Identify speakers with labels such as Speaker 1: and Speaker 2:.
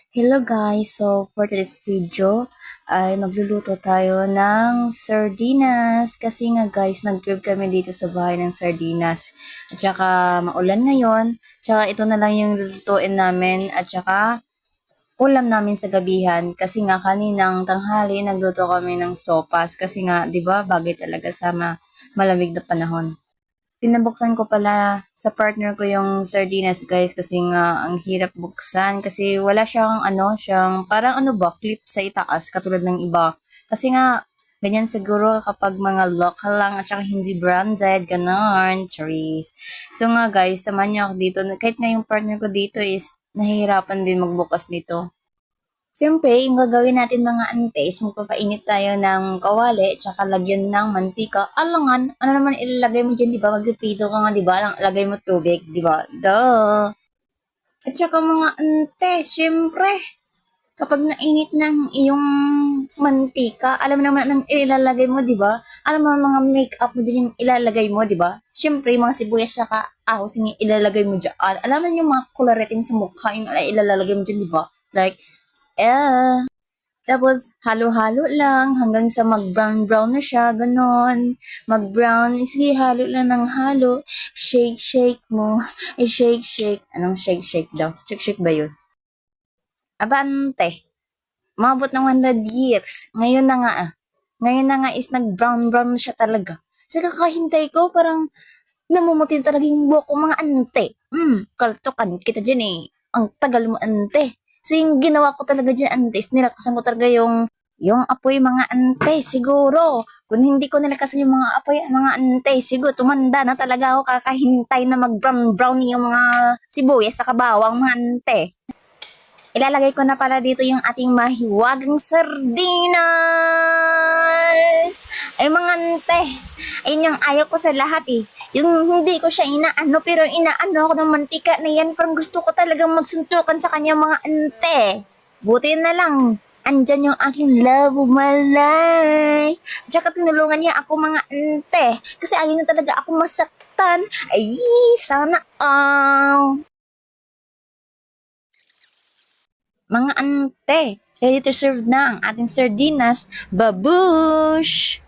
Speaker 1: Hello guys! So, for today's video ay magluluto tayo ng sardinas. Kasi nga guys, nag-grab kami dito sa bahay ng sardinas. At saka maulan ngayon. Tsaka ito na lang yung lulutuin namin. At saka ulam namin sa gabihan. Kasi nga kaninang tanghali nagluto kami ng sopas. Kasi nga, di ba, bagay talaga sa malamig na panahon. Pinabuksan ko pala sa partner ko yung sardinas guys kasi nga ang hirap buksan kasi wala siyang siyang parang clip sa itaas katulad ng iba. Kasi nga ganyan siguro kapag mga local lang at saka hindi branded, ganon, charis. So nga guys, samahan niyo ako dito. Kahit nga yung partner ko dito is nahihirapan din magbukas nito. Siyempre, yung gagawin natin mga antes, magpapainit tayo ng kawali, tsaka lagyan ng mantika. Alangan, ano naman ilalagay mo dyan, di ba? Magpipido ka nga, di ba? Lagay mo tubig, di ba? Duh! At saka mga antes, siyempre, kapag nainit ng iyong mantika, alam mo naman ang ilalagay mo, di ba? Alam mo mga make-up mo din yung ilalagay mo, di ba? Siyempre, mga sibuyas saka ahos yung ilalagay mo dyan. Alam mo yung mga koloritin sa mukha yung ilalagay mo dyan, di ba? Like, tapos, halo-halo lang hanggang sa mag-brown-brown na siya, ganon. Mag-brown, sige, halo lang ng halo. Shake-shake mo. I-shake-shake. Anong shake-shake daw? Shake-shake ba yun? Abante. Mabot ng 100 years. Ngayon na nga ah. Ngayon na nga is nag-brown-brown na siya talaga. Sa kakahintay ko, parang namumutin talaga yung buhok ko mga ante. Kaltokan kita dyan eh. Ang tagal mo ante. So yung ginawa ko talaga dyan ante is nilakasan ko talaga yung apoy mga ante siguro. Kung hindi ko nilakasan yung mga apoy mga ante, siguro tumanda na talaga ako kakahintay na mag-brown brown yung mga sibuyas sa kabawang mga ante. Ilalagay ko na pala dito yung ating mahiwagang sardinas. Ay mga ante, ayun yung ayaw ko sa lahat eh. Yung hindi ko siya inaano pero inaano ako ng mantika na yan. Parang gusto ko talagang magsuntukan sa kanya mga ante. Buti na lang, andyan yung aking love of my life. Tsaka tinulungan niya ako mga ante. Kasi ayaw niya talaga ako masaktan. Ay, sana mga ante, ready to serve na ang ating sardinas. Babush!